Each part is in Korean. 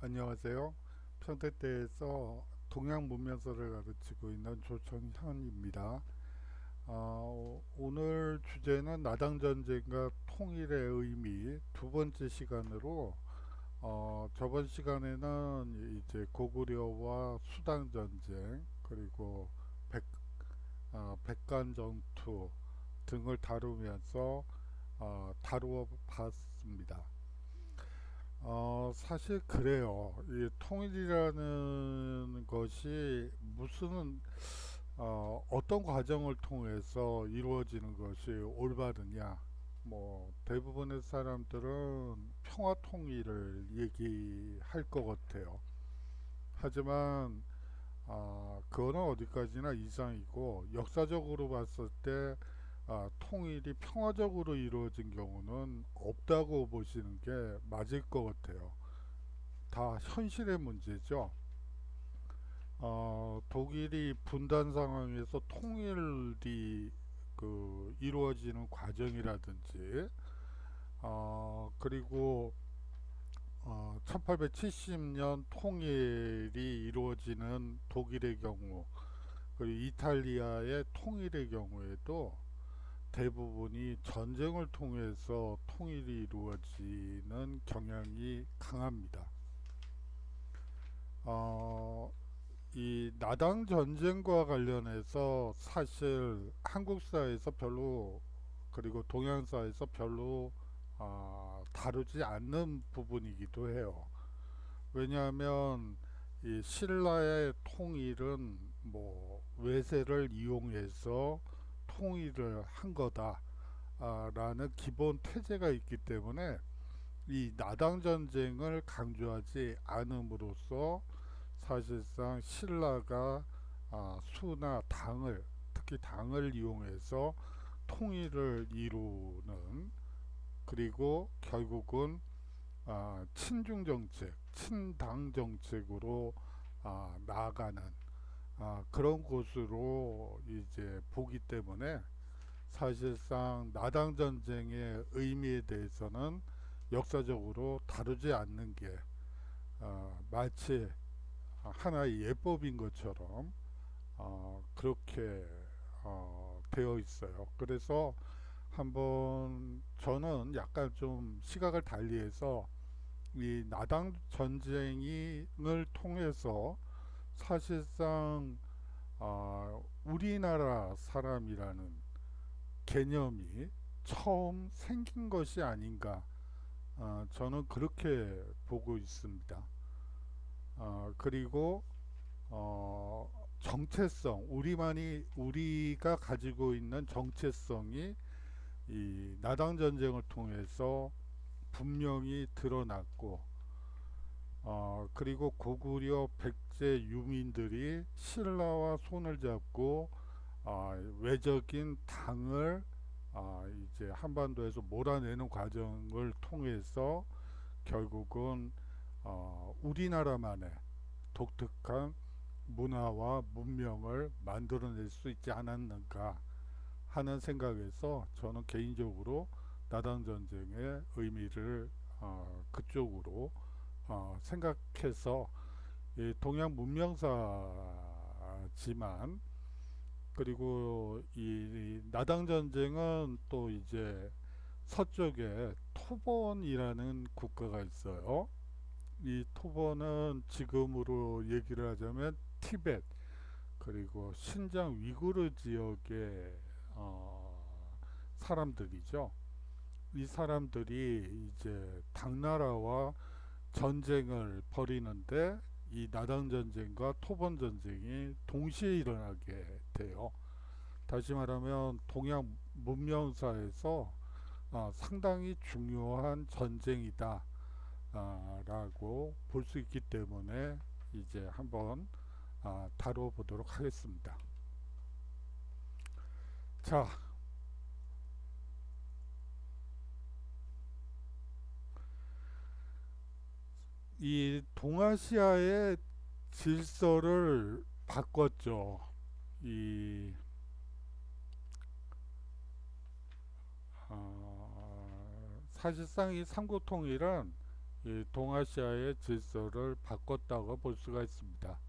안녕하세요. 평택대에서 동양 문명사를 가르치고 있는 조청현입니다. 오늘 주제는 나당 전쟁과 통일의 의미 두 번째 시간으로 저번 시간에는 이제 고구려와 수당 전쟁 그리고 백간 전투 등을 다루면서 다루어 봤습니다. 사실 그래요. 이 통일이라는 것이 무슨 어떤 과정을 통해서 이루어지는 것이 올바르냐? 뭐 대부분의 사람들은 평화 통일을 얘기할 것 같아요. 하지만 그거는 어디까지나 이상이고 역사적으로 봤을 때 통일이 평화적으로 이루어진 경우는 없다고 보시는 게 맞을 것 같아요. 다 현실의 문제죠. 독일이 분단 상황에서 통일이 이루어지는 과정이라든지, 그리고 1870년 통일이 이루어지는 독일의 경우, 그리고 이탈리아의 통일의 경우에도 대부분이 전쟁을 통해서 통일이 이루어지는 경향이 강합니다. 어, 이 나당 전쟁과 관련해서 사실 한국사에서 별로 그리고 동양사에서 별로 다루지 않는 부분이기도 해요. 왜냐하면 이 신라의 통일은 뭐 외세를 이용해서 통일을 한 거다라는 기본 태제가 있기 때문에 이 나당 전쟁을 강조하지 않음으로써 사실상 신라가 수나 당을 특히 당을 이용해서 통일을 이루는 그리고 결국은 친중 정책, 친당 정책으로 나아가는 그런 곳으로 이제 보기 때문에 사실상 나당 전쟁의 의미에 대해서는 역사적으로 다루지 않는 게 마치 하나의 예법인 것처럼 그렇게 되어 있어요. 그래서 한번 저는 약간 좀 시각을 달리해서 이 나당 전쟁을 통해서 사실상 우리나라 사람이라는 개념이 처음 생긴 것이 아닌가 저는 그렇게 보고 있습니다. 그리고 정체성, 우리가 가지고 있는 정체성이 이 나당 전쟁을 통해서 분명히 드러났고, 그리고 고구려 백제 유민들이 신라와 손을 잡고 외적인 당을 이제 한반도에서 몰아내는 과정을 통해서 결국은 우리나라만의 독특한 문화와 문명을 만들어낼 수 있지 않았는가 하는 생각에서 저는 개인적으로 나당 전쟁의 의미를 그쪽으로 생각해서 동양 문명사지만 그리고 이 나당 전쟁은 또 이제 서쪽에 토본이라는 국가가 있어요. 이 토본은 지금으로 얘기를 하자면 티벳 그리고 신장 위구르 지역의 사람들이죠. 이 사람들이 이제 당나라와 전쟁을 벌이는데 이 나당 전쟁과 토본 전쟁이 동시에 일어나게 돼요. 다시 말하면 동양 문명사에서 상당히 중요한 전쟁이다 라고 볼 수 있기 때문에 이제 한번 다뤄보도록 하겠습니다. 자, 이 동아시아의 질서를 바꿨죠. 이 사실상 이 삼국통일은 이 동아시아의 질서를 바꿨다고 볼 수가 있습니다.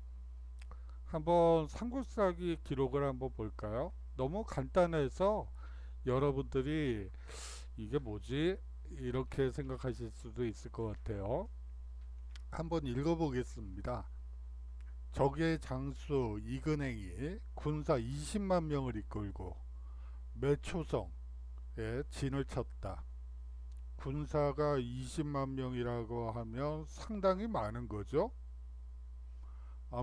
한번 삼국사기 기록을 한번 볼까요? 너무 간단해서 여러분들이 이게 뭐지? 이렇게 생각하실 수도 있을 것 같아요. 한번 읽어보겠습니다. 적의 장수 이근행이 군사 20만 명을 이끌고 매초성에 진을 쳤다. 군사가 20만 명이라고 하면 상당히 많은 거죠.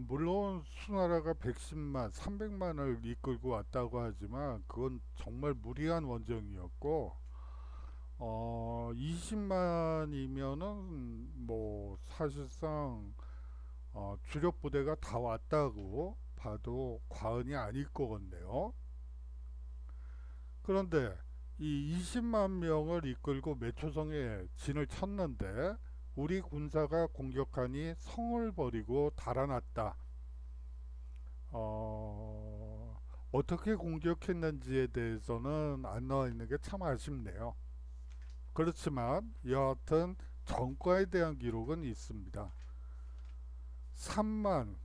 물론 수나라가 110만, 300만을 이끌고 왔다고 하지만 그건 정말 무리한 원정이었고 20만이면은 뭐 사실상 주력 부대가 다 왔다고 봐도 과언이 아닐 것 같네요. 그런데 이 20만 명을 이끌고 매초성에 진을 쳤는데 우리 군사가 공격하니 성을 버리고 달아났다. 어떻게 공격했는지에 대해서는 안 나와 있는 게 참 아쉽네요. 그렇지만 여하튼 전과에 대한 기록은 있습니다. 3만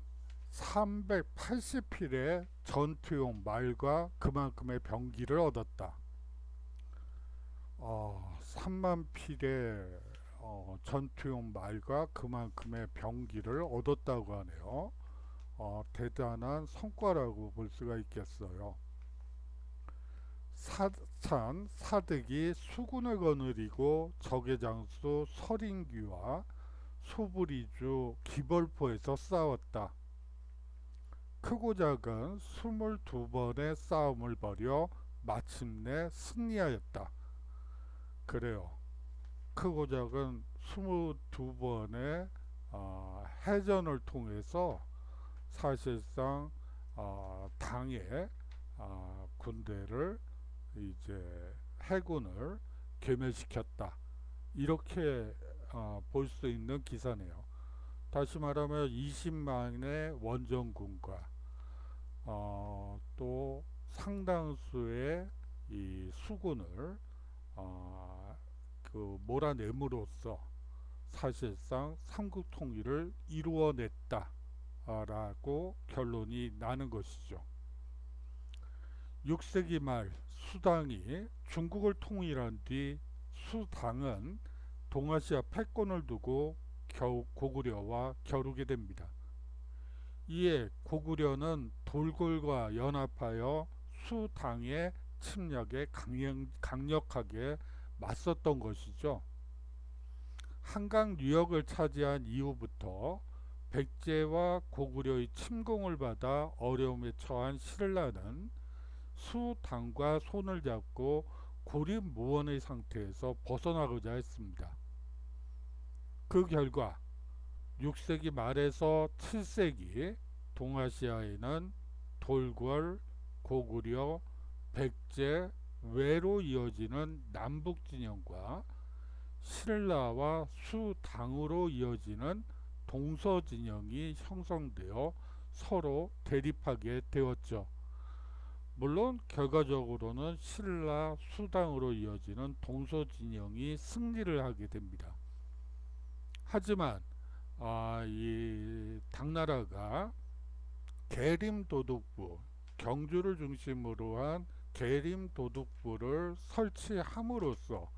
380필의 전투용 말과 그만큼의 병기를 얻었다. 3만 필의 전투용 말과 그만큼의 병기를 얻었다고 하네요. 대단한 성과라고 볼 수가 있겠어요. 사찬 사득이 수군을 거느리고 적의 장수 서린귀와 소부리주 기벌포에서 싸웠다. 크고 작은 22번의 싸움을 벌여 마침내 승리하였다. 그래요. 크고 작은 22번의 해전을 통해서 사실상 당의 군대를 이제 해군을 괴멸시켰다. 이렇게 볼 수 있는 기사네요. 다시 말하면 20만의 원정군과 또 상당수의 이 수군을 그 몰아냄으로써 사실상 삼국 통일을 이루어냈다라고 결론이 나는 것이죠. 6세기 말 수당이 중국을 통일한 뒤 수당은 동아시아 패권을 두고 고구려와 겨루게 됩니다. 이에 고구려는 돌골과 연합하여 수당의 침략에 강력하게 맞섰던 것이죠. 한강 유역을 차지한 이후부터 백제와 고구려의 침공을 받아 어려움에 처한 신라는 수당과 손을 잡고 고립무원의 상태에서 벗어나고자 했습니다. 그 결과 6세기 말에서 7세기 동아시아에는 돌궐, 고구려, 백제, 외로 이어지는 남북 진영과 신라와 수당으로 이어지는 동서 진영이 형성되어 서로 대립하게 되었죠. 물론 결과적으로는 신라, 수당으로 이어지는 동서 진영이 승리를 하게 됩니다. 하지만 이 당나라가 계림도독부, 경주를 중심으로 한 계림도독부를 설치함으로써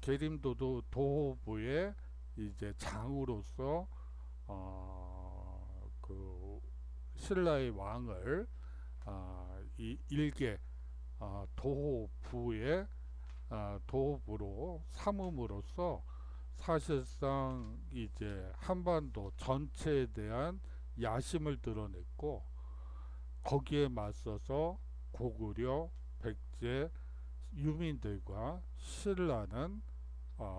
계림도호부의 이제 장으로서 그 신라의 왕을 이 일개 도호부의 도호부로 삼음으로써 사실상 이제 한반도 전체에 대한 야심을 드러냈고 거기에 맞서서 고구려, 백제, 유민들과 신라는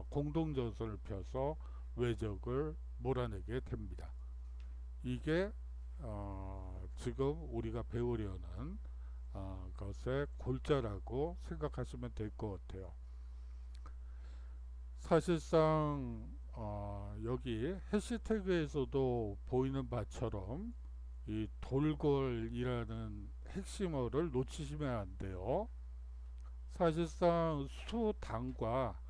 공동전선을 펴서 외적을 몰아내게 됩니다. 이게 지금 우리가 배우려는 것의 골자라고 생각하시면 될 것 같아요. 사실상 여기 해시태그에서도 보이는 바처럼 이 돌궐이라는 핵심어를 놓치시면 안 돼요. 사실상 수당과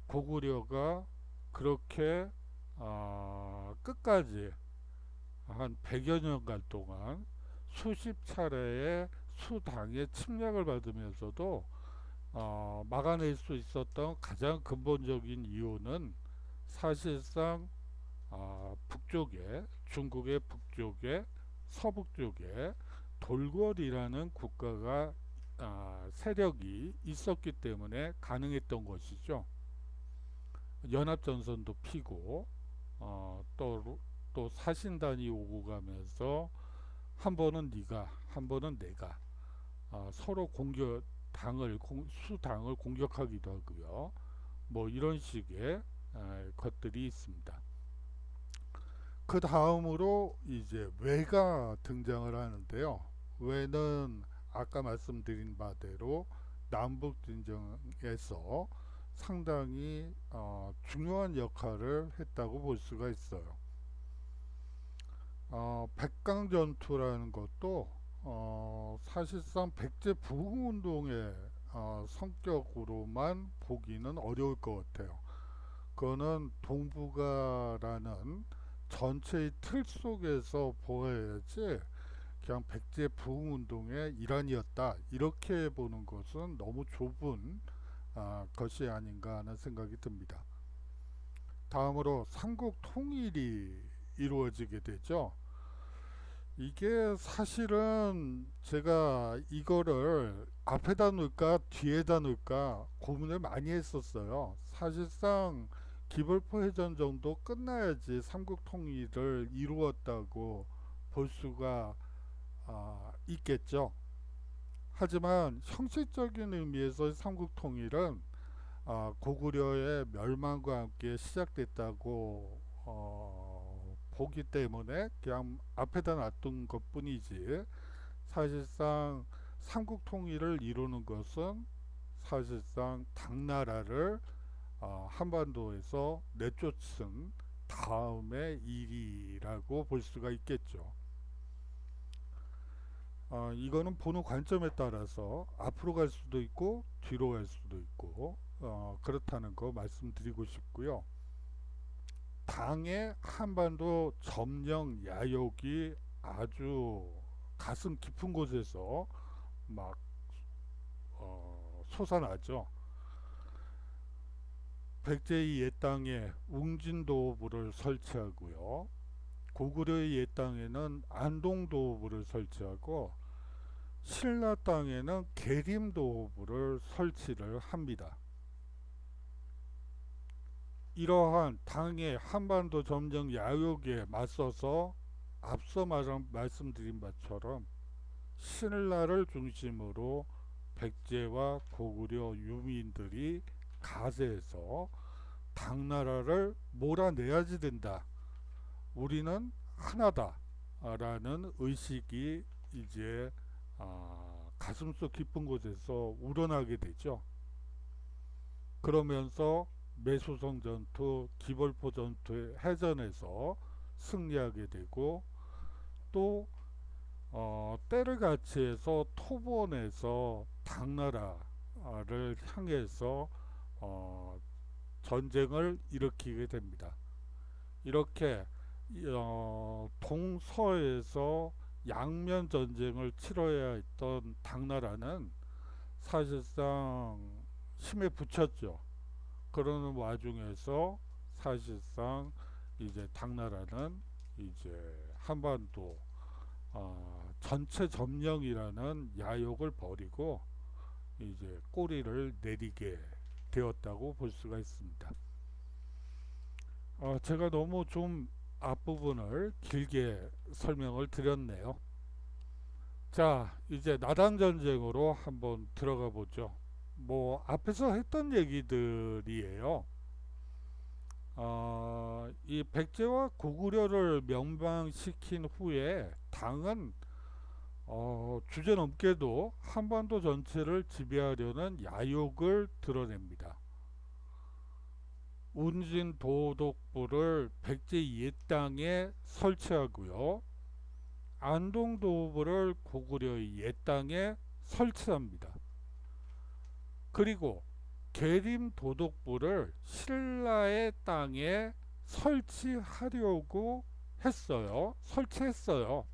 고구려가 그렇게 끝까지 한 100여 년간 동안 수십 차례의 수당의 침략을 받으면서도 막아낼 수 있었던 가장 근본적인 이유는 사실상 북쪽에, 중국의 북쪽에, 서북 쪽에 돌궐이라는 국가가 세력이 있었기 때문에 가능했던 것이죠. 연합전선도 피고 또 사신단이 오고 가면서 한 번은 네가, 한 번은 내가 서로 수당을 공격하기도 하고요. 뭐 이런 식의 것들이 있습니다. 그 다음으로 이제 외가 등장을 하는데요. 외는 아까 말씀드린 바대로 남북 전쟁에서 상당히 중요한 역할을 했다고 볼 수가 있어요. 백강전투라는 것도 사실상 백제 부흥운동의 성격으로만 보기는 어려울 것 같아요. 그거는 동북아라는 전체의 틀 속에서 보아야지 그냥 백제 부흥운동의 일환이었다 이렇게 보는 것은 너무 좁은 것이 아닌가 하는 생각이 듭니다. 다음으로 삼국 통일이 이루어지게 되죠. 이게 사실은 제가 이거를 앞에다 놓을까 뒤에다 놓을까 고민을 많이 했었어요. 사실상 기벌포 해전 정도 끝나야지 삼국 통일을 이루었다고 볼 수가 있겠죠. 하지만 형식적인 의미에서 삼국 통일은 고구려의 멸망과 함께 시작됐다고 보기 때문에 그냥 앞에다 놔둔 것 뿐이지, 사실상 삼국 통일을 이루는 것은 사실상 당나라를 한반도에서 내쫓은 다음의 일이라고 볼 수가 있겠죠. 이거는 보는 관점에 따라서 앞으로 갈 수도 있고 뒤로 갈 수도 있고 그렇다는 거 말씀드리고 싶고요. 당의 한반도 점령 야욕이 아주 가슴 깊은 곳에서 막 솟아나죠. 백제의 옛 땅에 웅진도읍을 설치하고요. 고구려의 옛 땅에는 안동도읍을 설치하고 신라 땅에는 계림도읍을 설치를 합니다. 이러한 당의 한반도 점령 야욕에 맞서서 앞서 말씀드린 바처럼 신라를 중심으로 백제와 고구려 유민들이 가세해서 당나라를 몰아내야지 된다. 우리는 하나다. 라는 의식이 이제 가슴속 깊은 곳에서 우러나게 되죠. 그러면서 매수성 전투, 기벌포 전투의 해전에서 승리하게 되고, 또 때를 같이해서 토본에서 당나라를 향해서 전쟁을 일으키게 됩니다. 이렇게 동서에서 양면 전쟁을 치러야 했던 당나라는 사실상 힘에 부쳤죠. 그러는 와중에서 사실상 이제 당나라는 이제 한반도 전체 점령이라는 야욕을 버리고 이제 꼬리를 내리게 되었다고 볼 수가 있습니다. 제가 너무 좀 앞부분을 길게 설명을 드렸네요. 자, 이제 나당 전쟁으로 한번 들어가 보죠. 뭐 앞에서 했던 얘기들이에요. 이 백제와 고구려를 멸망시킨 후에 당은 주제넘게도 한반도 전체를 지배하려는 야욕을 드러냅니다. 운진 도독부를 백제 옛 땅에 설치하고요. 안동도읍을 고구려의 옛 땅에 설치합니다. 그리고 계림 도독부를 신라의 땅에 설치하려고 설치했어요.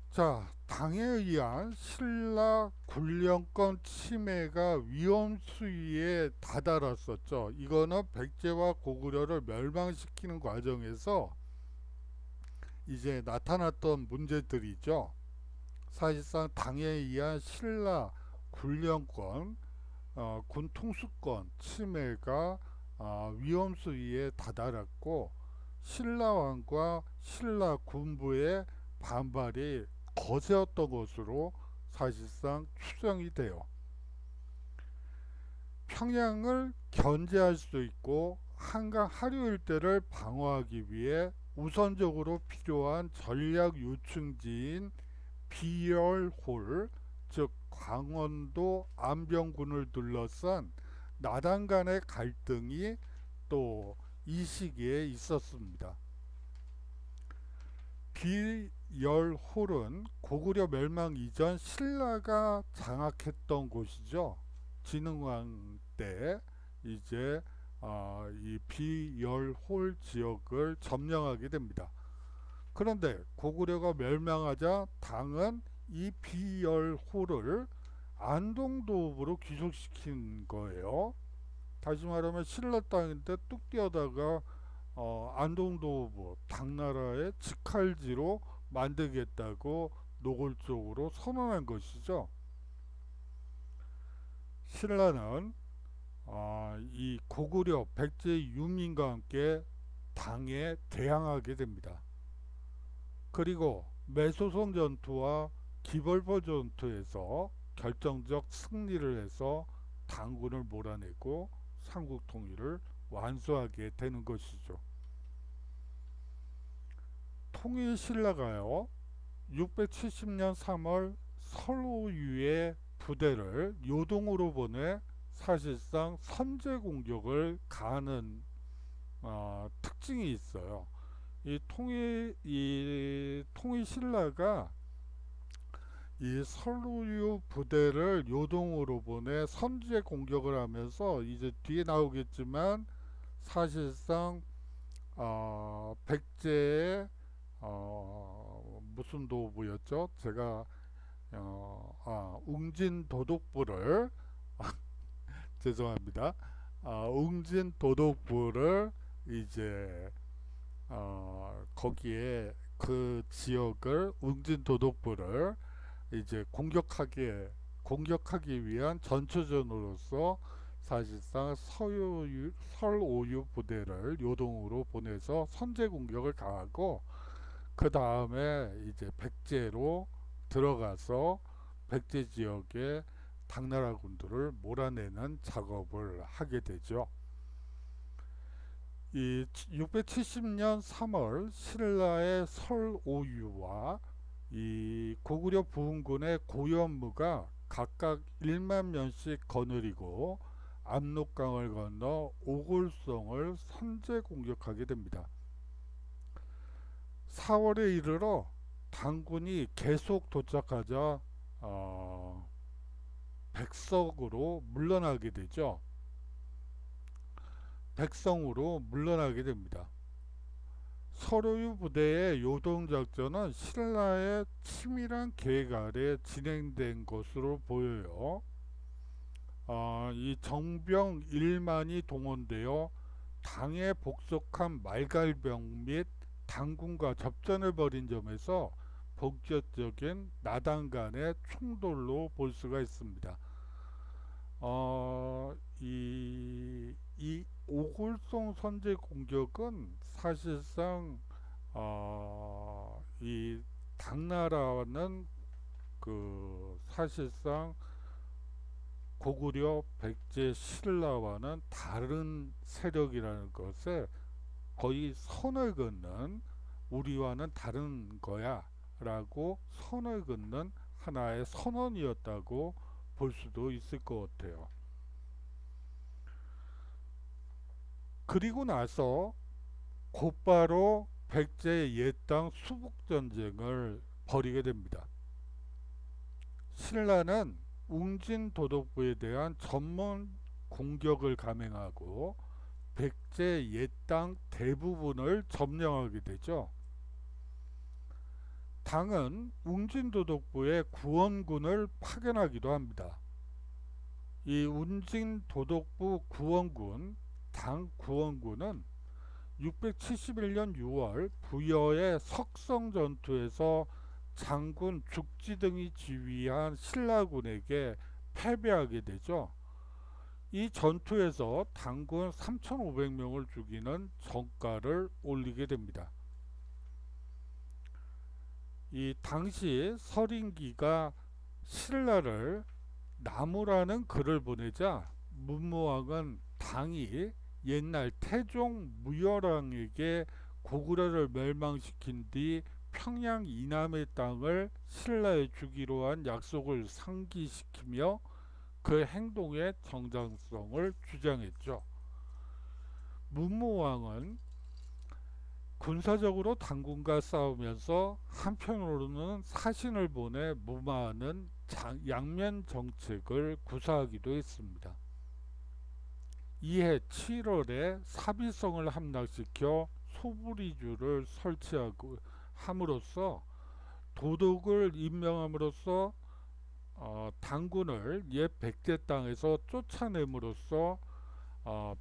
자, 당에 의한 신라 군령권 침해가 위험 수위에 다다랐었죠. 이거는 백제와 고구려를 멸망시키는 과정에서 이제 나타났던 문제들이죠. 사실상 당에 의한 신라 군령권, 군 통수권 침해가 위험 수위에 다다랐고, 신라왕과 신라 군부의 반발이 거세었던 것으로 사실상 추정이 돼요. 평양을 견제할 수 있고 한강 하류 일대를 방어하기 위해 우선적으로 필요한 전략 요충지인 비열홀, 즉 강원도 안병군을 둘러싼 나당 간의 갈등이 또 이 시기에 있었습니다. 비열홀은 고구려 멸망 이전 신라가 장악했던 곳이죠. 진흥왕 때 이제 이 비열홀 지역을 점령하게 됩니다. 그런데 고구려가 멸망하자 당은 이 비열홀을 안동도읍으로 귀속시킨 거예요. 다시 말하면 신라 땅인데 뚝 뛰어다가 안동도읍 당나라의 직할지로 만들겠다고 노골적으로 선언한 것이죠. 신라는 이 고구려 백제 유민과 함께 당에 대항하게 됩니다. 그리고 매소성 전투와 기벌포 전투에서 결정적 승리를 해서 당군을 몰아내고 삼국 통일을 완수하게 되는 것이죠. 통일 신라가요, 670년 3월 설오유의 부대를 요동으로 보내 사실상 선제 공격을 가하는 특징이 있어요. 이 통일 신라가 이 설우유 부대를 요동으로 보내 선제 공격을 하면서 이제 뒤에 나오겠지만 사실상 백제의 무슨 도부였죠? 제가 웅진 도독부를 죄송합니다. 웅진 도독부를 이제 거기에 그 지역을 웅진 도독부를 이제 공격하기 위한 전초전으로서 사실상 설오유 부대를 요동으로 보내서 선제 공격을 가하고, 그 다음에 이제 백제로 들어가서 백제 지역의 당나라 군들을 몰아내는 작업을 하게 되죠. 이 670년 3월 신라의 설오유와 이 고구려 부흥군의 고현무가 각각 1만 명씩 거느리고 압록강을 건너 오골성을 선제 공격하게 됩니다. 4월에 이르러 당군이 계속 도착하자 백석으로 물러나게 되죠. 백성으로 물러나게 됩니다. 설오유 부대의 요동작전은 신라의 치밀한 계획 아래 진행된 것으로 보여요. 이 정병 1만이 동원되어 당에 복속한 말갈병 및 당군과 접전을 벌인 점에서 본격적인 나당 간의 충돌로 볼 수가 있습니다. 이 오골성 선제 공격은 사실상 이 당나라는 그 사실상 고구려 백제 신라와는 다른 세력이라는 것에 거의 선을 긋는, 우리와는 다른 거야 라고 선을 긋는 하나의 선언이었다고 볼 수도 있을 것 같아요. 그리고 나서 곧바로 백제의 옛땅 수북전쟁을 벌이게 됩니다. 신라는 웅진 도독부에 대한 전면 공격을 감행하고 백제 옛땅 대부분을 점령하게 되죠. 당은 웅진 도독부에 구원군을 파견하기도 합니다. 이 웅진 도독부 구원군, 당 구원군은 671년 6월 부여의 석성 전투에서 장군 죽지 등이 지휘한 신라군에게 패배하게 되죠. 이 전투에서 당군 3,500명을 죽이는 전가를 올리게 됩니다. 이 당시 서린기가 신라를 나무라는 글을 보내자 문무왕은 당이 옛날 태종 무열왕에게 고구려를 멸망시킨 뒤 평양 이남의 땅을 신라에 주기로 한 약속을 상기시키며 그 행동의 정당성을 주장했죠. 문무왕은 군사적으로 당군과 싸우면서 한편으로는 사신을 보내 무마하는 양면 정책을 구사하기도 했습니다. 이해 7월에 사비성을 함락시켜 소부리주를 설치하고 함으로써 도독을 임명함으로써 당군을 옛 백제 땅에서 쫓아냄으로써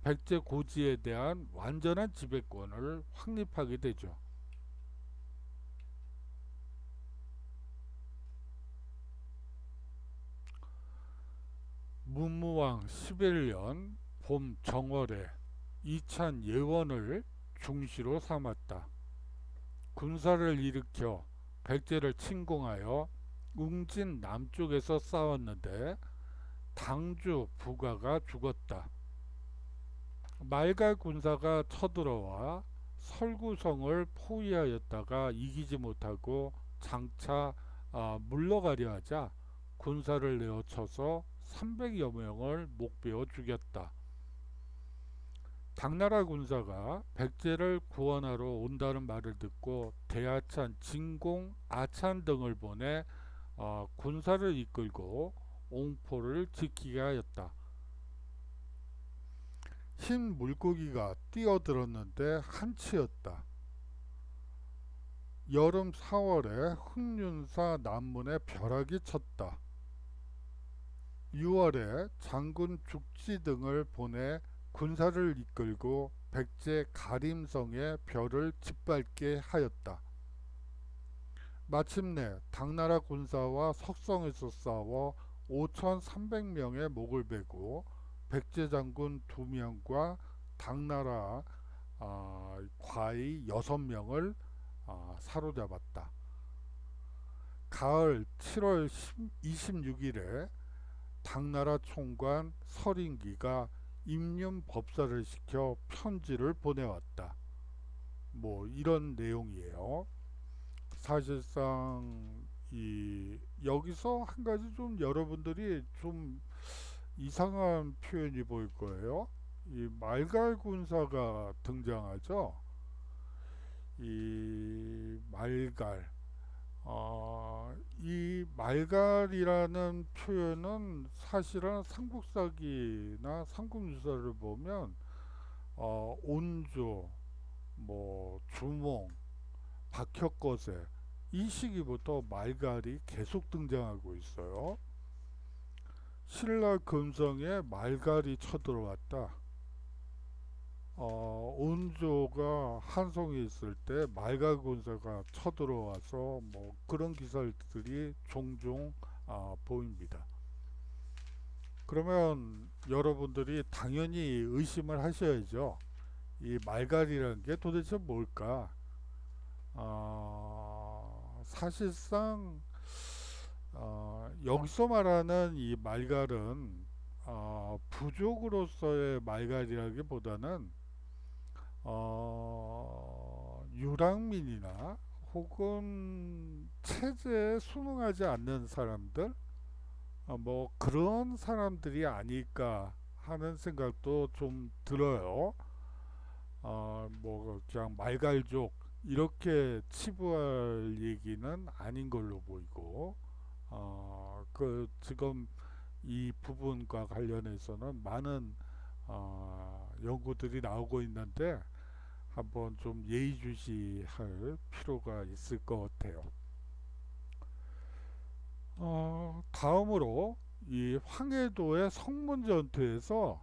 백제 고지에 대한 완전한 지배권을 확립하게 되죠. 문무왕 11년 봄 정월에 이찬 예원을 중시로 삼았다. 군사를 일으켜 백제를 침공하여 웅진 남쪽에서 싸웠는데 당주 부가가 죽었다. 말갈 군사가 쳐들어와 설구성을 포위하였다가 이기지 못하고 장차 물러가려 하자 군사를 내어쳐서 300여 명을 목베어 죽였다. 당나라 군사가 백제를 구원하러 온다는 말을 듣고 대하찬, 진공, 아찬 등을 보내 군사를 이끌고 옹포를 지키게 하였다. 흰 물고기가 뛰어들었는데 한치였다. 여름 4월에 흑륜사 남문에 벼락이 쳤다. 6월에 장군 죽지 등을 보내 군사를 이끌고 백제 가림성의 벼를 짓밟게 하였다. 마침내 당나라 군사와 석성에서 싸워 5,300명의 목을 베고 백제 장군 2명과 당나라 과의 6명을 사로잡았다. 가을 7월 26일에 당나라 총관 서린기가 임윤 법사를 시켜 편지를 보내왔다. 뭐 이런 내용이에요. 사실상 여기서 한 가지 좀 여러분들이 좀 이상한 표현이 보일 거예요. 이 말갈 군사가 등장하죠. 이 말갈, 이 말갈이라는 표현은 사실은 삼국사기나 삼국유사를 보면 온조, 뭐 주몽, 박혁거세 이 시기부터 말갈이 계속 등장하고 있어요. 신라 금성에 말갈이 쳐들어왔다. 온조가 한성에 있을 때 말갈 군사가 쳐들어와서 뭐 그런 기사들이 종종 보입니다. 그러면 여러분들이 당연히 의심을 하셔야죠. 이 말갈이라는 게 도대체 뭘까? 사실상 여기서 말하는 이 말갈은 부족으로서의 말갈이라기보다는 유랑민이나 혹은 체제에 순응하지 않는 사람들, 뭐 그런 사람들이 아닐까 하는 생각도 좀 들어요. 뭐 그냥 말갈족 이렇게 치부할 얘기는 아닌 걸로 보이고, 그 지금 이 부분과 관련해서는 많은 연구들이 나오고 있는데 한번 좀 예의주시할 필요가 있을 것 같아요. 다음으로 이 황해도의 성문전투에서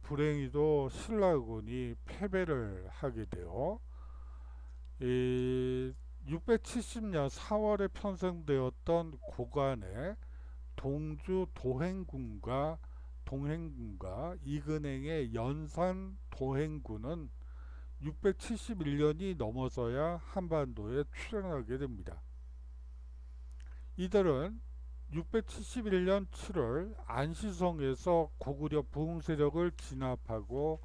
불행히도 신라군이 패배를 하게 돼요. 이 670년 4월에 편성되었던 고관에 동주 동행군과 이근행의 연산 동행군은 671년이 넘어서야 한반도에 출현하게 됩니다. 이들은 671년 7월 안시성에서 고구려 부흥 세력을 진압하고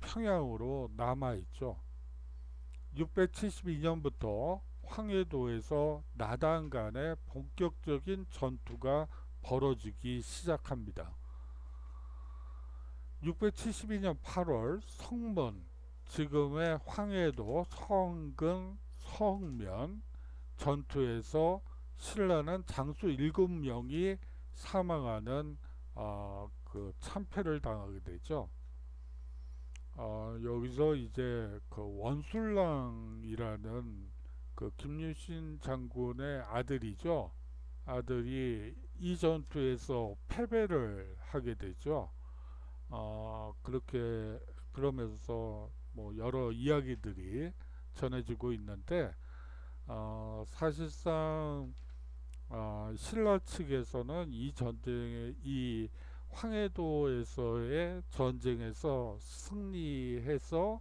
평양으로 남아있죠. 672년부터 황해도에서 나당 간의 본격적인 전투가 벌어지기 시작합니다. 672년 8월 성문, 지금의 황해도 성근, 성면 전투에서 신라는 장수 7명이 사망하는 그 참패를 당하게 되죠. 여기서 이제 그 원술랑이라는 그 김유신 장군의 아들이죠. 아들이 이 전투에서 패배를 하게 되죠. 그렇게 그러면서 뭐 여러 이야기들이 전해지고 있는데 사실상 신라 측에서는 이 황해도에서의 전쟁에서 승리해서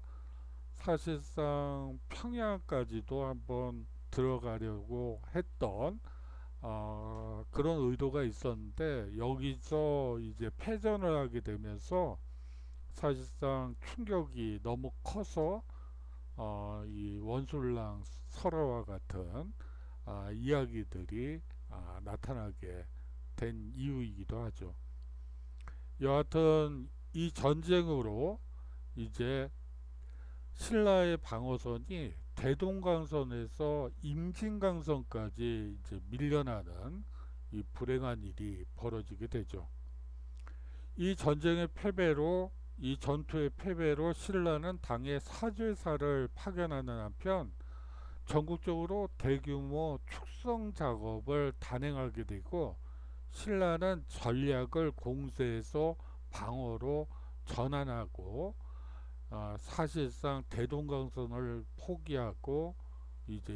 사실상 평양까지도 한번 들어가려고 했던 그런 의도가 있었는데 여기서 이제 패전을 하게 되면서 사실상 충격이 너무 커서 이 원술랑 설화와 같은 이야기들이 나타나게 된 이유이기도 하죠. 여하튼 이 전쟁으로 이제 신라의 방어선이 대동강선에서 임진강선까지 이제 밀려나는 이 불행한 일이 벌어지게 되죠. 이 전투의 패배로 신라는 당의 사죄사를 파견하는 한편 전국적으로 대규모 축성 작업을 단행하게 되고 신라는 전략을 공세에서 방어로 전환하고 사실상 대동강선을 포기하고 이제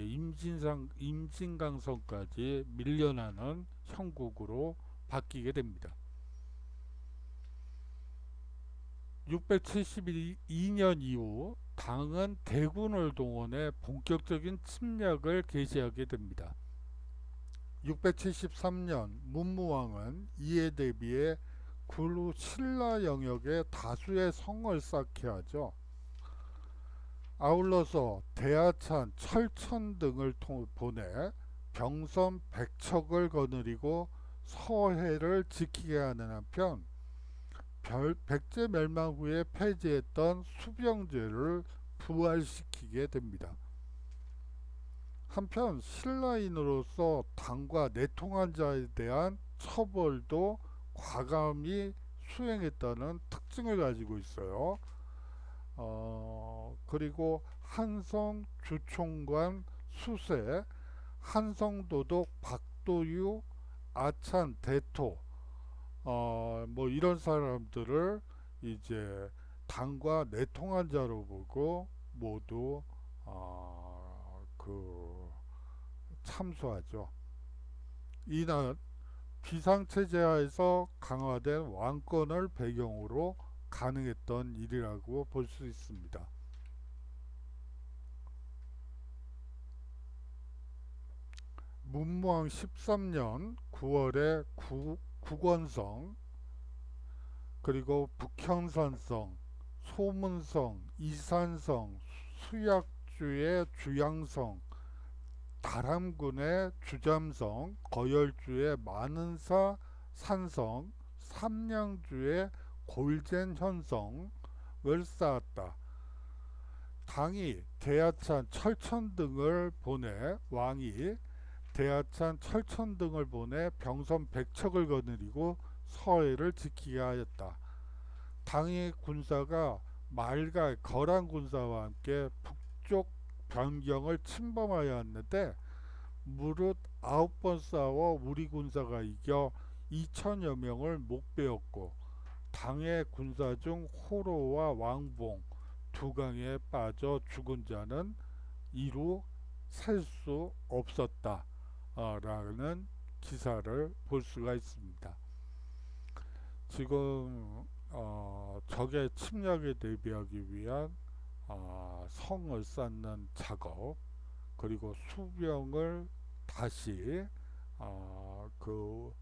임진강선까지 밀려나는 형국으로 바뀌게 됩니다. 672년 이후 당은 대군을 동원해 본격적인 침략을 개시하게 됩니다. 673년 문무왕은 이에 대비해 굴 신라 영역에 다수의 성을 쌓게 하죠. 아울러서 대하찬, 철천 등을 보내 병선 100척을 거느리고 서해를 지키게 하는 한편 백제 멸망 후에 폐지했던 수병제를 부활시키게 됩니다. 한편 신라인으로서 당과 내통한 자에 대한 처벌도 과감히 수행했다는 특징을 가지고 있어요. 그리고 한성 주총관 수세, 한성도독 박도유, 아찬 대토, 뭐 이런 사람들을 이제 당과 내통한 자로 보고 모두 그 참수하죠. 이는 비상체제 하에서 강화된 왕권을 배경으로 가능했던 일이라고 볼 수 있습니다. 문무왕 13년 9월에 국원성, 그리고 북현산성, 소문성, 이산성, 수약주의 주양성, 다람군의 주잠성, 거열주의 만은사 산성, 삼량주의 골젠현성을 쌓았다. 당이 대하찬, 철천 등을 보내 왕이 대하찬, 철천 등을 보내 병선 100척을 거느리고 서해를 지키게 하였다. 당의 군사가 말갈 거란 군사와 함께 북쪽 변경을 침범하였는데 무릇 9번 싸워 우리 군사가 이겨 2천여 명을 목베었고 당의 군사 중 호로와 왕봉 두 강에 빠져 죽은 자는 이루 셀 수 없었다 라는 기사를 볼 수가 있습니다. 지금 적의 침략에 대비하기 위한 성을 쌓는 작업, 그리고 수병을 다시 그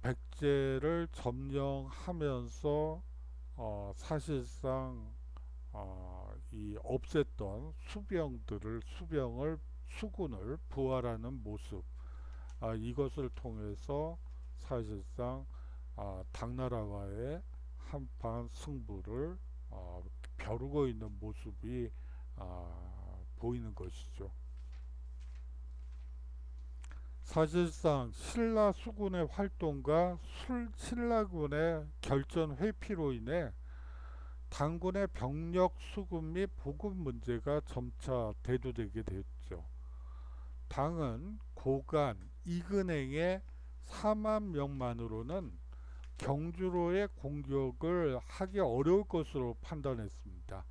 백제를 점령하면서 사실상 이 없앴던 수병을 수군을 부활하는 모습, 이것을 통해서 사실상 당나라와의 한판 승부를 벼르고 있는 모습이 보이는 것이죠. 사실상 신라 수군의 활동과 신라군의 결전 회피로 인해 당군의 병력 수급 및 보급 문제가 점차 대두되게 됐죠. 당은 고간, 이근행의 4만 명만으로는 경주로의 공격을 하기 어려울 것으로 판단했습니다.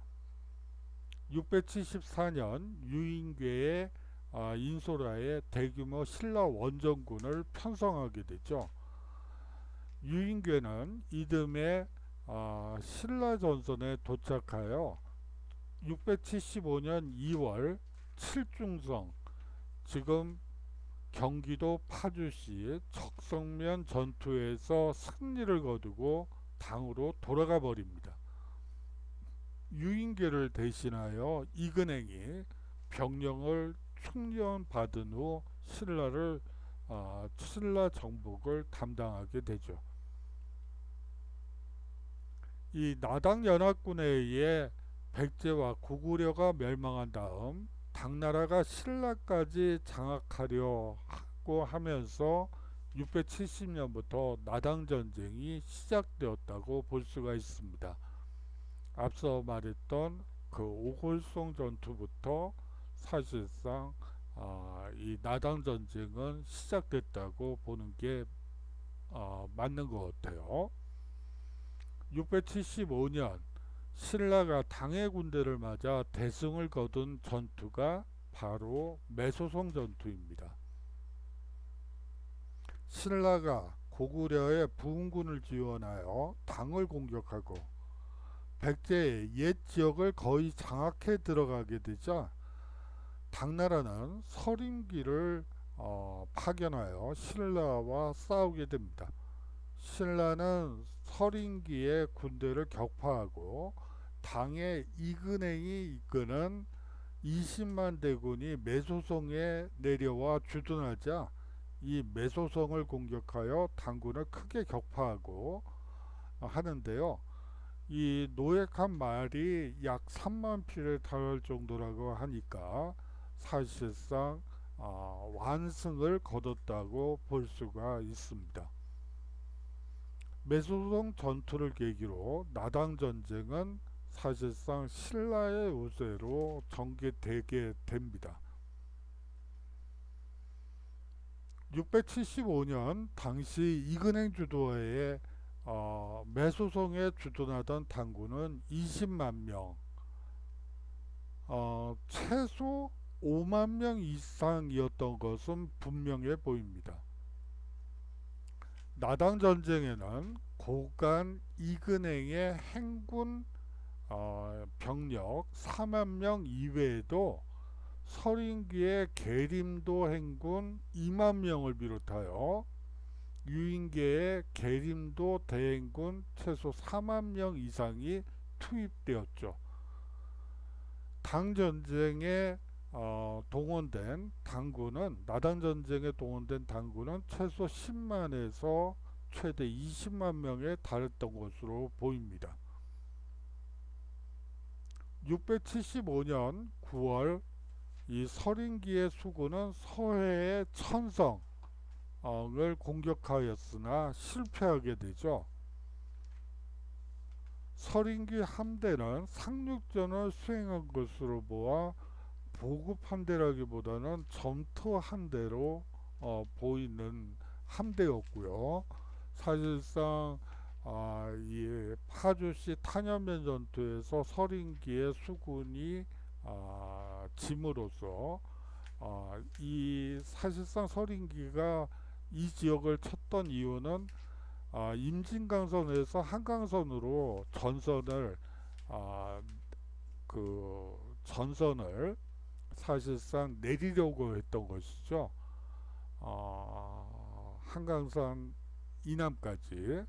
674년 유인궤의 인소라에 대규모 신라 원정군을 편성하게 되죠. 유인궤는 이듬해 신라 전선에 도착하여 675년 2월 칠중성, 지금 경기도 파주시 척성면 전투에서 승리를 거두고 당으로 돌아가 버립니다. 유인궤를 대신하여 이근행이 병력을 충전받은 후 신라 정복을 담당하게 되죠. 이 나당 연합군에 의해 백제와 고구려가 멸망한 다음 당나라가 신라까지 장악하려 하고 하면서 670년부터 나당 전쟁이 시작되었다고 볼 수가 있습니다. 앞서 말했던 그 오골송 전투부터 사실상 이 나당 전쟁은 시작됐다고 보는 게 맞는 것 같아요. 675년 신라가 당의 군대를 맞아 대승을 거둔 전투가 바로 매소송 전투입니다. 신라가 고구려의 부흥군을 지원하여 당을 공격하고 백제의 옛 지역을 거의 장악해 들어가게 되자 당나라는 서림기를 파견하여 신라와 싸우게 됩니다. 신라는 서림기의 군대를 격파하고 당의 이근행이 이끄는 20만 대군이 매소성에 내려와 주둔하자 이 매소성을 공격하여 당군을 크게 격파하고 하는데요. 이 노획한 말이 약 3만 필에 달할 정도라고 하니까 사실상 완승을 거뒀다고 볼 수가 있습니다. 매소성 전투를 계기로 나당 전쟁은 사실상 신라의 우세로 전개되게 됩니다. 675년 당시 이근행 주도하에 매소성에 주둔하던 당군은 20만 명, 최소 5만 명 이상이었던 것은 분명해 보입니다. 나당 전쟁에는 고간 이근행의 행군 병력 4만 명 이외에도 서린기의 계림도 행군 2만 명을 비롯하여 유인계의 계림도 대행군 최소 4만 명 이상이 투입되었죠. 당전쟁에 동원된 당군은 나당전쟁에 동원된 당군은 최소 10만에서 최대 20만 명에 달했던 것으로 보입니다. 675년 9월 이 서린기의 수군은 서해의 천성을 공격하였으나 실패하게 되죠. 서린기 함대는 상륙전을 수행한 것으로 보아 보급 함대라기보다는 전투 함대로 보이는 함대였고요. 사실상 이 파주시 탄현면 전투에서 서린기의 수군이 짐으로써 이 사실상 서린기가 이 지역을 쳤던 이유는 임진강선에서 한강선으로 아, 전선을 사실상 내리려고 했던 것이죠. 한강선 이남까지.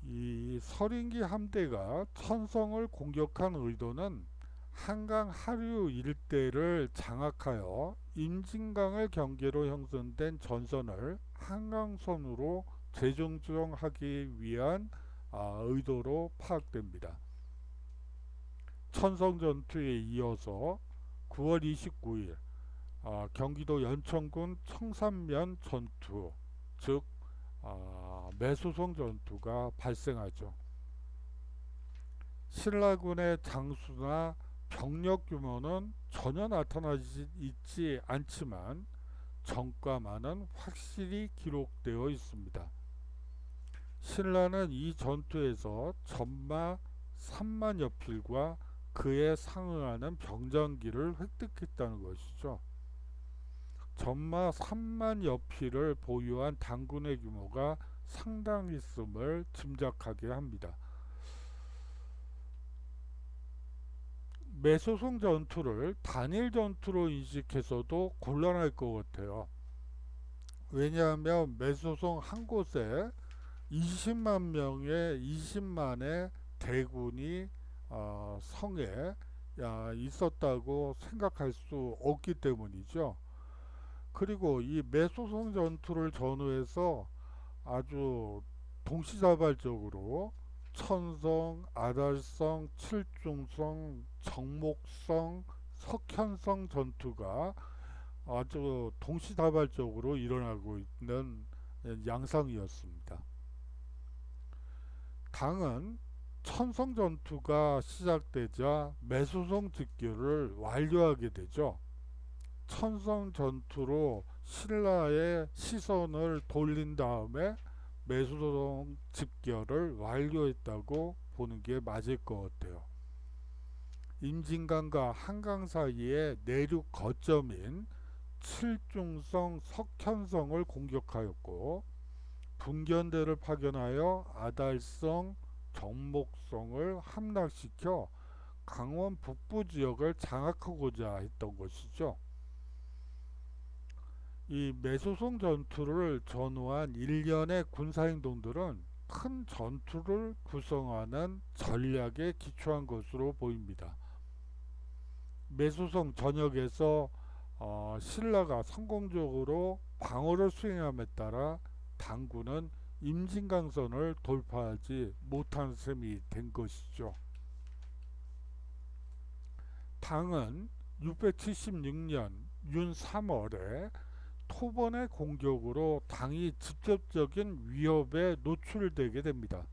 이 서린기 함대가 천성을 공격한 의도는 한강 하류 일대를 장악하여 임진강을 경계로 형성된 전선을 한강선으로 재정정하기 위한 의도로 파악됩니다. 천성 전투에 이어서 9월 29일 경기도 연천군 청산면 전투, 즉 매소성 전투가 발생하죠. 신라군의 장수나 병력 규모는 전혀 나타나지 있지 않지만 전과만은 확실히 기록되어 있습니다. 신라는 이 전투에서 전마 3만여 필과 그에 상응하는 병장기를 획득했다는 것이죠. 전마 3만여 필을 보유한 당군의 규모가 상당했음을 짐작하게 합니다. 매소성 전투를 단일 전투로 인식해서도 곤란할 것 같아요. 왜냐하면 매소성 한 곳에 20만 명의 20만의 대군이 성에 있었다고 생각할 수 없기 때문이죠. 그리고 이 매소성 전투를 전후해서 아주 동시다발적으로 천성, 아달성, 칠중성, 정목성, 석현성 전투가 아주 동시다발적으로 일어나고 있는 양상이었습니다. 당은 천성 전투가 시작되자 매소성 집결을 완료하게 되죠. 천성 전투로 신라의 시선을 돌린 다음에 매소성 집결을 완료했다고 보는 게 맞을 것 같아요. 임진강과 한강 사이의 내륙 거점인 칠중성, 석현성을 공격하였고 분견대를 파견하여 아달성, 정목성을 함락시켜 강원 북부 지역을 장악하고자 했던 것이죠. 이 매소성 전투를 전후한 일련의 군사행동들은 큰 전투를 구성하는 전략에 기초한 것으로 보입니다. 매소성 전역에서 신라가 성공적으로 방어를 수행함에 따라 당군은 임진강선을 돌파하지 못한 셈이 된 것이죠. 당은 676년 윤 3월에 토번의 공격으로 당이 직접적인 위협에 노출되게 됩니다.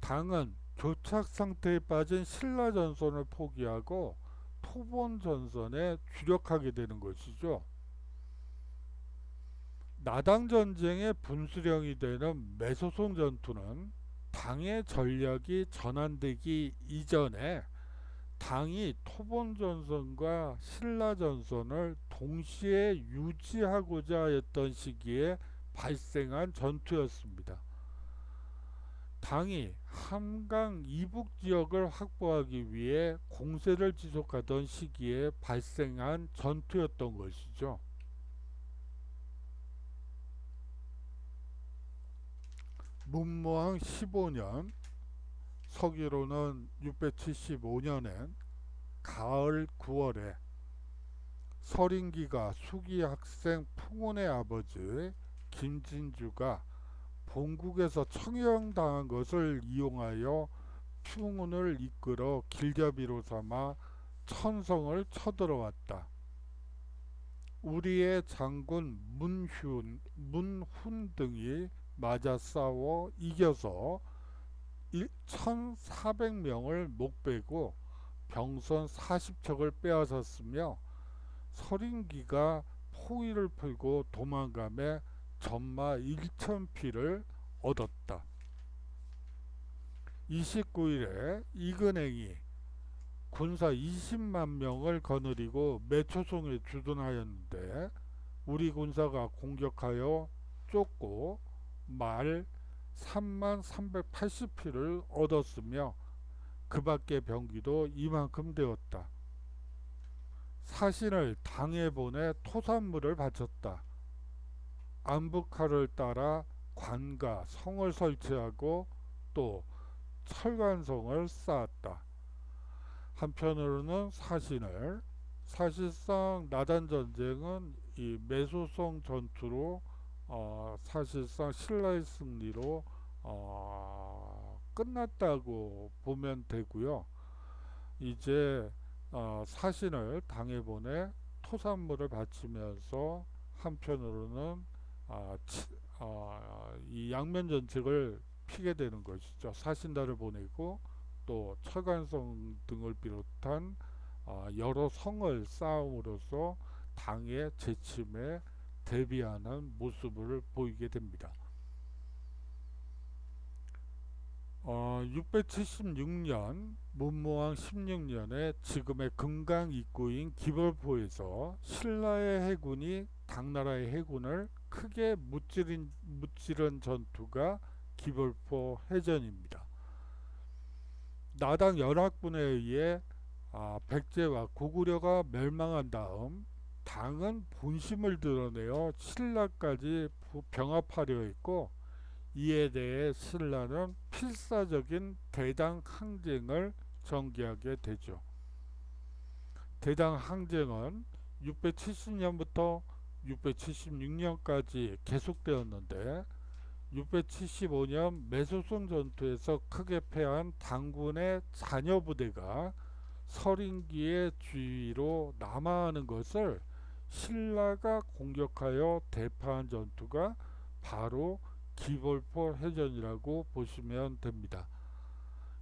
당은 교착 상태에 빠진 신라 전선을 포기하고 토번 전선에 주력하게 되는 것이죠. 나당 전쟁의 분수령이 되는 매소성 전투는 당의 전략이 전환되기 이전에 당이 토본 전선과 신라 전선을 동시에 유지하고자 했던 시기에 발생한 전투였습니다. 당이 한강 이북 지역을 확보하기 위해 공세를 지속하던 시기에 발생한 전투였던 것이죠. 문무왕 15년, 서기로는 675년엔 가을 9월에 서린기가 수기 학생 풍운의 아버지 김진주가 본국에서 청형당한 것을 이용하여 풍운을 이끌어 길잡이로 삼아 천성을 쳐들어왔다. 우리의 장군 문훈 등이 맞아 싸워 이겨서 1,400명을 목베고 병선 40척을 빼앗았으며 서린기가 포위를 풀고 도망감에 전마 1,000피를 얻었다. 29일에 이근행이 군사 20만 명을 거느리고 매초송에 주둔하였는데 우리 군사가 공격하여 쫓고 말 3만 380피를 얻었으며 그 밖의 병기도 이만큼 되었다. 사신을 당에 보내 토산물을 바쳤다. 안북하를 따라 관과 성을 설치하고 또 철관성을 쌓았다. 한편으로는 사실상 나단 전쟁은 이 매소성 전투로 사실상 신라의 승리로 끝났다고 보면 되고요. 이제 사신을 당해 보내 토산물을 바치면서 한편으로는 이 양면 전책을 피게 되는 것이죠. 사신단을 보내고 또 철관성 등을 비롯한 여러 성을 쌓음으로써 당의 재침에 대비하는 모습을 보이게 됩니다. 676년 문무왕 16년에 지금의 금강 입구인 기벌포에서 신라의 해군이 당나라의 해군을 크게 무찌른 전투가 기벌포 해전입니다. 나당 연합군에 의해 백제와 고구려가 멸망한 다음 당은 본심을 드러내어 신라까지 병합하려 했고, 이에 대해 신라는 필사적인 대당 항쟁을 전개하게 되죠. 대당 항쟁은 670년부터 676년까지 계속되었는데 675년 매소송 전투에서 크게 패한 당군의 잔여 부대가 서린기의 주위로 남하하는 것을 신라가 공격하여 대파한 전투가 바로 기벌포 해전이라고 보시면 됩니다.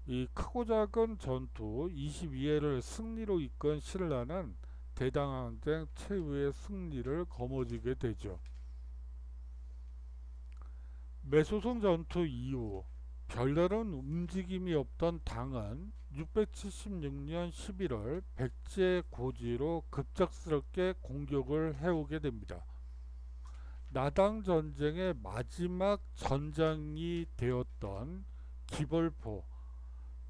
이 크고 작은 전투 22회를 승리로 이끈 신라는 대당항쟁 최후의 승리를 거머쥐게 되죠. 매소송 전투 이후 별다른 움직임이 없던 당은 676년 11월 백제 고지로 급작스럽게 공격을 해오게 됩니다. 나당 전쟁의 마지막 전장이 되었던 기벌포,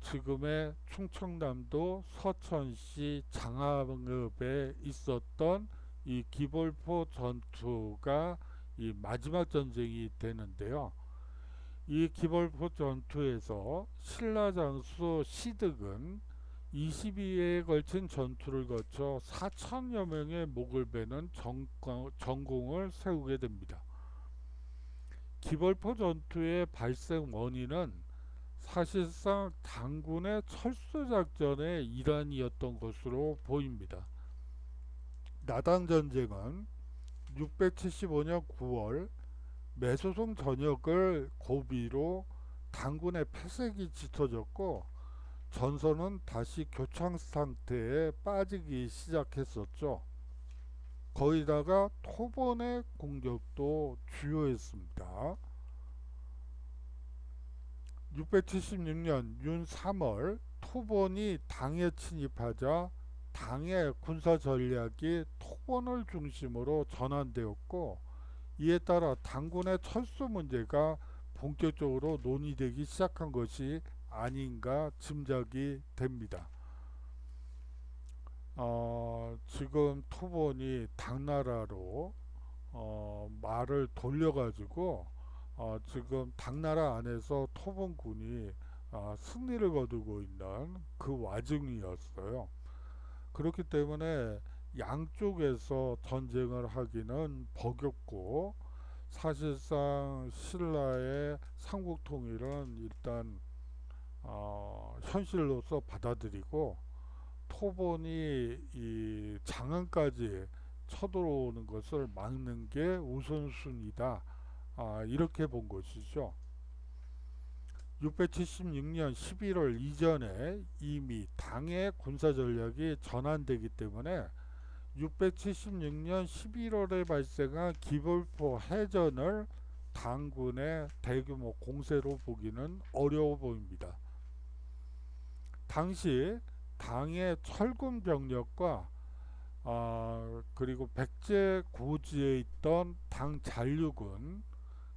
지금의 충청남도 서천시 장암읍에 있었던 이 기벌포 전투가 이 마지막 전쟁이 되는데요. 이 기벌포 전투에서 신라 장수 시득은 22회에 걸친 전투를 거쳐 4천여 명의 목을 베는 전공을 세우게 됩니다. 기벌포 전투의 발생 원인은 사실상 당군의 철수작전의 일환이었던 것으로 보입니다. 나당 전쟁은 675년 9월 매소송 전역을 고비로 당군의 패색이 짙어졌고 전선은 다시 교착 상태에 빠지기 시작했었죠. 거기다가 토본의 공격도 주요했습니다. 676년 윤 3월 토본이 당에 침입하자 당의 군사 전략이 토본을 중심으로 전환되었고, 이에 따라 당군의 철수 문제가 본격적으로 논의되기 시작한 것이 아닌가 짐작이 됩니다. 지금 토본이 당나라로 말을 돌려가지고 지금 당나라 안에서 토본군이 승리를 거두고 있는 그 와중이었어요. 그렇기 때문에 양쪽에서 전쟁을 하기는 버겁고, 사실상 신라의 삼국통일은 일단 현실로서 받아들이고 토본이 이 장안까지 쳐들어오는 것을 막는 게 우선순위다. 이렇게 본 것이죠. 676년 11월 이전에 이미 당의 군사 전략이 전환되기 때문에 676년 11월에 발생한 기벌포 해전을 당군의 대규모 공세로 보기는 어려워 보입니다. 당시 당의 철군 병력과 그리고 백제 고지에 있던 당 잔류군,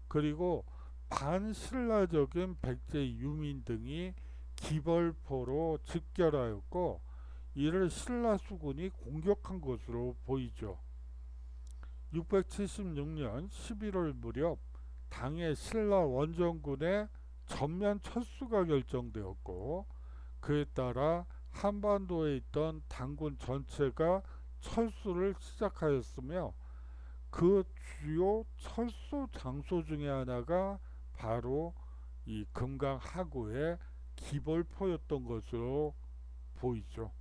그리고 반신라적인 백제 유민 등이 기벌포로 집결하였고, 이를 신라 수군이 공격한 것으로 보이죠. 676년 11월 무렵 당의 신라 원정군의 전면 철수가 결정되었고, 그에 따라 한반도에 있던 당군 전체가 철수를 시작하였으며, 그 주요 철수 장소 중에 하나가 바로 이 금강 하구의 기벌포였던 것으로 보이죠.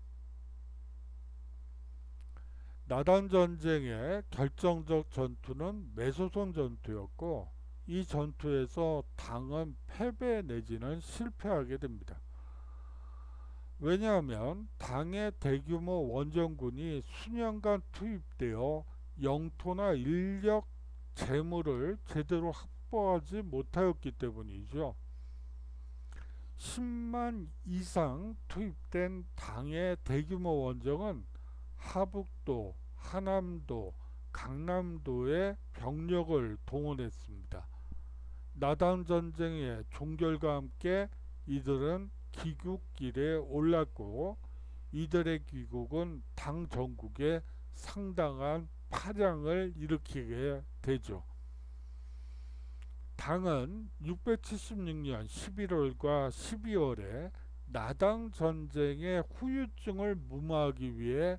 나단 전쟁의 결정적 전투는 매소성 전투였고, 이 전투에서 당은 패배 내지는 실패하게 됩니다. 왜냐하면 당의 대규모 원정군이 수년간 투입되어 영토나 인력, 재물을 제대로 확보하지 못하였기 때문이죠. 10만 이상 투입된 당의 대규모 원정은 하북도, 하남도, 강남도의 병력을 동원했습니다. 나단 전쟁의 종결과 함께 이들은 귀국길에 올랐고, 이들의 귀국은 당 전국에 상당한 파장을 일으키게 되죠. 당은 676년 11월과 12월에 나당 전쟁의 후유증을 무마하기 위해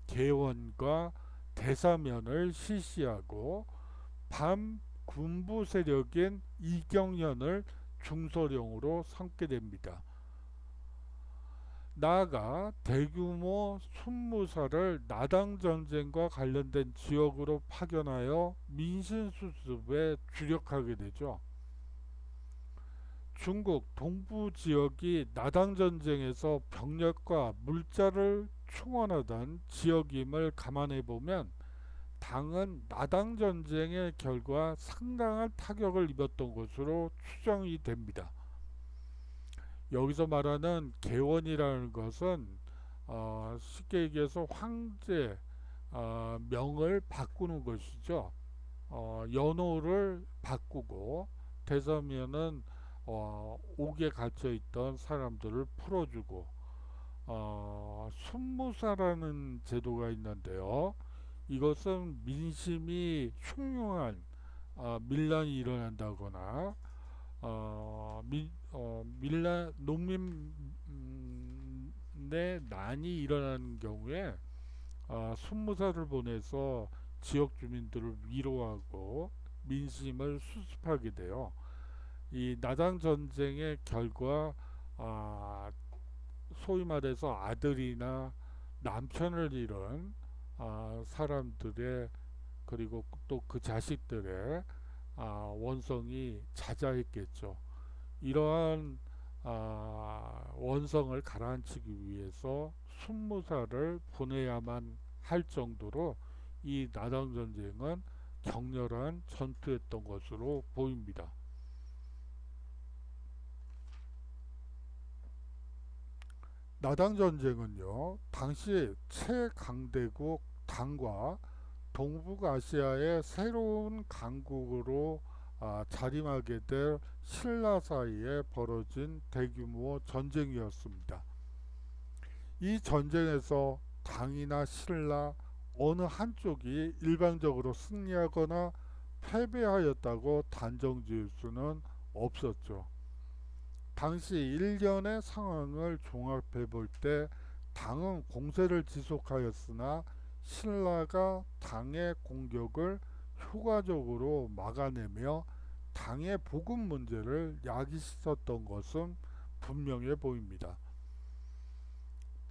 개원과 대사면을 실시하고, 밤 군부 세력인 이경련을 중서령으로 삼게 됩니다. 나아가 대규모 순무사를 나당 전쟁과 관련된 지역으로 파견하여 민심 수습에 주력하게 되죠. 중국 동부 지역이 나당 전쟁에서 병력과 물자를 충원하던 지역임을 감안해 보면, 당은 나당 전쟁의 결과 상당한 타격을 입었던 것으로 추정이 됩니다. 여기서 말하는 개원이라는 것은 쉽게 얘기해서 황제 명을 바꾸는 것이죠. 연호를 바꾸고, 대사면은 옥에 갇혀 있던 사람들을 풀어주고, 순무사라는 제도가 있는데요. 이것은 민심이 흉흉한 밀란이 일어난다거나, 농민의 난이 일어나는 경우에 순무사를 보내서 지역 주민들을 위로하고 민심을 수습하게 돼요. 이 나당 전쟁의 결과 소위 말해서 아들이나 남편을 잃은 사람들의, 그리고 또 그 자식들의 원성이 자자했겠죠. 이러한 원성을 가라앉히기 위해서 순무사를 보내야만 할 정도로 이 나당 전쟁은 격렬한 전투였던 것으로 보입니다. 나당 전쟁은요, 당시 최강대국 당과 동북아시아의 새로운 강국으로 자림하게 될 신라 사이에 벌어진 대규모 전쟁이었습니다. 이 전쟁에서 당이나 신라 어느 한쪽이 일방적으로 승리하거나 패배하였다고 단정 지을 수는 없었죠. 당시 일련의 상황을 종합해 볼 때 당은 공세를 지속하였으나 신라가 당의 공격을 효과적으로 막아내며 당의 보급 문제를 야기시켰던 것은 분명해 보입니다.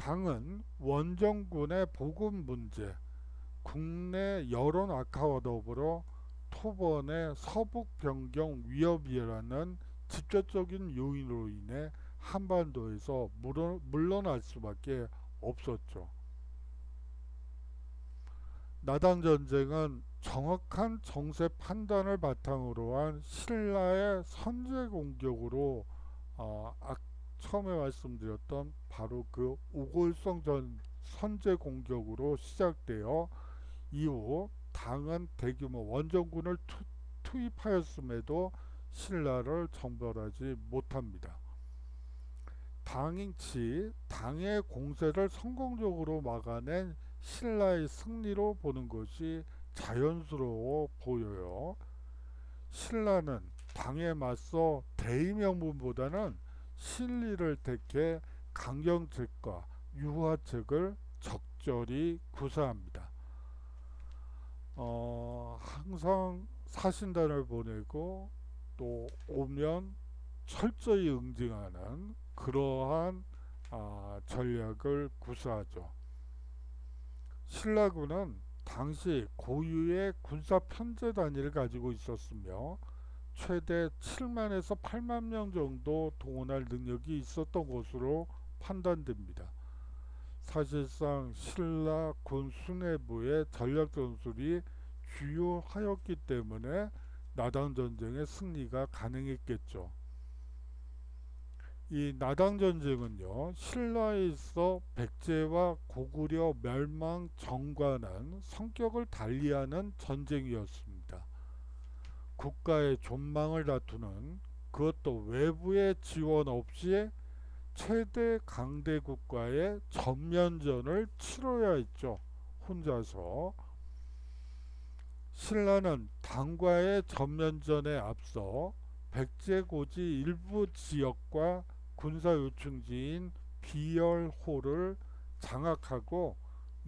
당은 원정군의 보급 문제, 국내 여론 악화와 더불어 토번의 서북 변경 위협이라는 직접적인 요인으로 인해 한반도에서 물러날 수밖에 없었죠. 나당 전쟁은 정확한 정세 판단을 바탕으로 한 신라의 선제 공격으로 처음에 말씀드렸던 바로 그 오골성 전 선제 공격으로 시작되어 이후 당은 대규모 원정군을 투입하였음에도 신라를 정벌하지 못합니다. 당의 공세를 성공적으로 막아낸 신라의 승리로 보는 것이 자연스러워 보여요. 신라는 당에 맞서 대의명분보다는 실리를 택해 강경책과 유화책을 적절히 구사합니다. 항상 사신단을 보내고 또 오면 철저히 응징하는 그러한 전략을 구사하죠. 신라군은 당시 고유의 군사 편제 단위를 가지고 있었으며 최대 7만에서 8만 명 정도 동원할 능력이 있었던 것으로 판단됩니다. 사실상 신라 군 수뇌부의 전략 전술이 주요하였기 때문에 나당 전쟁의 승리가 가능했겠죠. 이 나당 전쟁은요, 신라에 있어 백제와 고구려 멸망 정과는 성격을 달리하는 전쟁이었습니다. 국가의 존망을 다투는, 그것도 외부의 지원 없이 최대 강대국과의 전면전을 치러야 했죠. 혼자서. 신라는 당과의 전면전에 앞서 백제고지 일부 지역과 군사 요충지인 비열호를 장악하고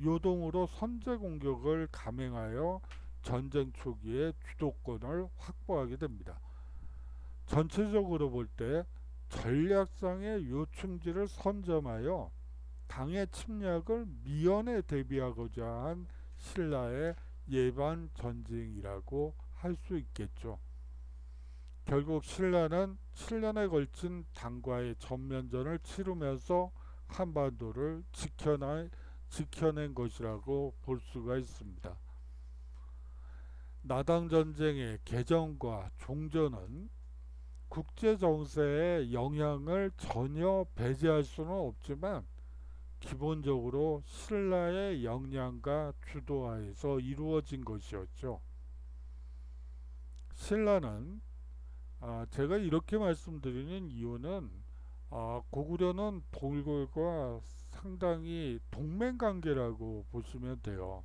요동으로 선제 공격을 감행하여 전쟁 초기에 주도권을 확보하게 됩니다. 전체적으로 볼 때 전략상의 요충지를 선점하여 당의 침략을 미연에 대비하고자 한 신라의 예반 전쟁이라고 할 수 있겠죠. 결국 신라는 7년에 걸친 당과의 전면전을 치르면서 한반도를 지켜낸 것이라고 볼 수가 있습니다. 나당 전쟁의 개정과 종전은 국제 정세의 영향을 전혀 배제할 수는 없지만 기본적으로 신라의 역량과 주도하에서 이루어진 것이었죠. 신라는 제가 이렇게 말씀드리는 이유는 고구려는 동일골과 상당히 동맹관계라고 보시면 돼요.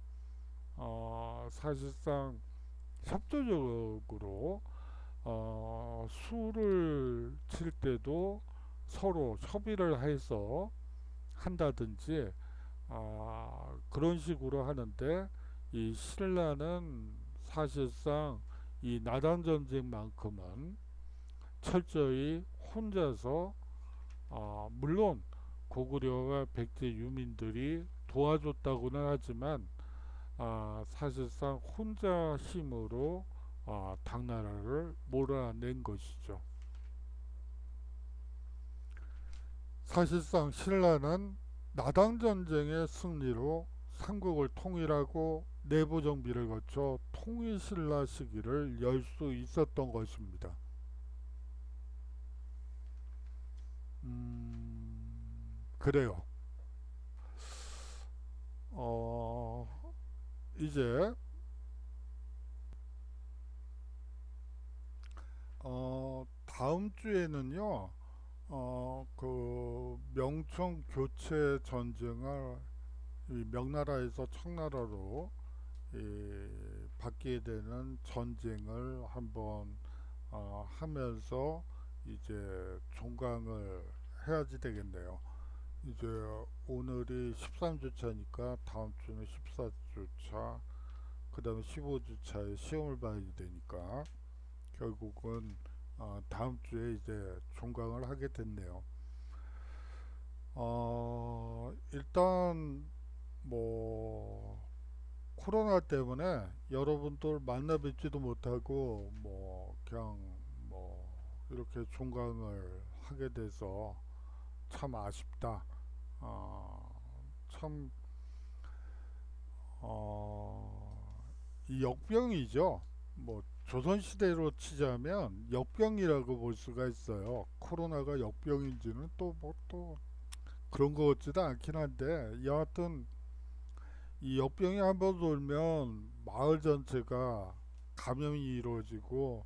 사실상 협조적으로 수를 칠 때도 서로 협의를 해서 한다든지 그런 식으로 하는데 이 신라는 사실상 이 나당 전쟁만큼은 철저히 혼자서 물론 고구려와 백제 유민들이 도와줬다고는 하지만 사실상 혼자 힘으로 당나라를 몰아낸 것이죠. 사실상 신라는 나당 전쟁의 승리로 삼국을 통일하고 내부 정비를 거쳐 통일신라 시기를 열 수 있었던 것입니다. 그래요. 이제 다음 주에는요, 그 명청 교체 전쟁을 이 명나라에서 청나라로 바뀌게 되는 전쟁을 한번 하면서 이제 종강을 해야지 되겠네요. 이제 오늘이 13주차니까 다음 주는 14주차, 그 다음에 15주차에 시험을 봐야 되니까 결국은 다음 주에 이제 종강을 하게 됐네요. 일단 뭐 코로나 때문에 여러분들 만나 뵙지도 못하고 뭐 그냥 뭐 이렇게 종강을 하게 돼서 참 아쉽다. 참 이 역병이죠. 뭐 조선시대로 치자면 역병이라고 볼 수가 있어요. 코로나가 역병인지는 또 뭐 또 그런 것 같지도 않긴 한데 여하튼 이 역병이 한번 돌면 마을 전체가 감염이 이루어지고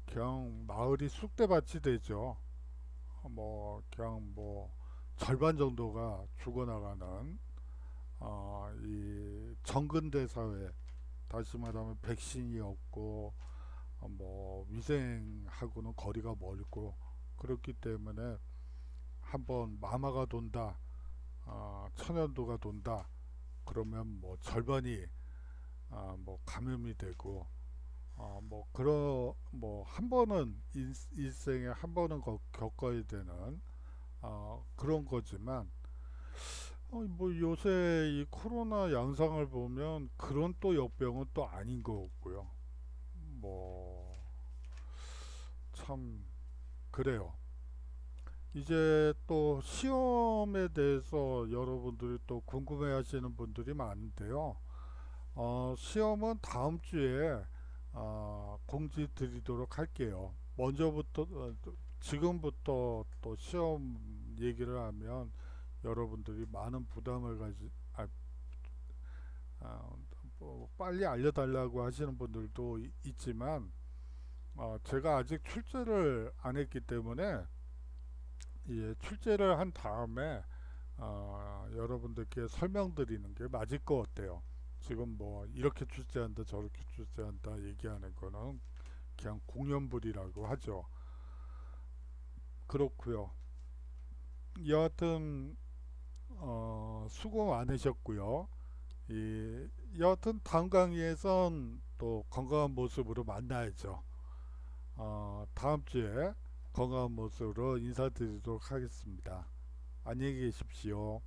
그냥 마을이 쑥대밭이 되죠. 그냥 뭐 절반 정도가 죽어나가는 이 정근대 사회, 다시 말하면 백신이 없고 뭐 위생하고는 거리가 멀고 그렇기 때문에 한번 마마가 돈다, 천연두가 돈다 그러면 뭐 절반이 뭐 감염이 되고 뭐 그런 뭐 한 번은 일생에 한 번은 겪어야 되는 그런 거지만 뭐 요새 이 코로나 양상을 보면 그런 또 역병은 또 아닌 것 같고요. 뭐 참 그래요. 이제 또 시험에 대해서 여러분들이 또 궁금해 하시는 분들이 많은데요. 시험은 다음 주에 공지 드리도록 할게요. 먼저부터 지금부터 또 시험 얘기를 하면 여러분들이 많은 부담을 아, 뭐 빨리 알려달라고 하시는 분들도 있지만 제가 아직 출제를 안 했기 때문에 예, 출제를 한 다음에 여러분들께 설명드리는 게 맞을 것 같아요. 지금 뭐 이렇게 출제한다 저렇게 출제한다 얘기하는 거는 그냥 공연불이라고 하죠. 그렇고요. 여하튼 수고 많으셨고요. 여하튼 다음 강의에선 또 건강한 모습으로 만나야죠. 다음 주에 건강한 모습으로 인사드리도록 하겠습니다. 안녕히 계십시오.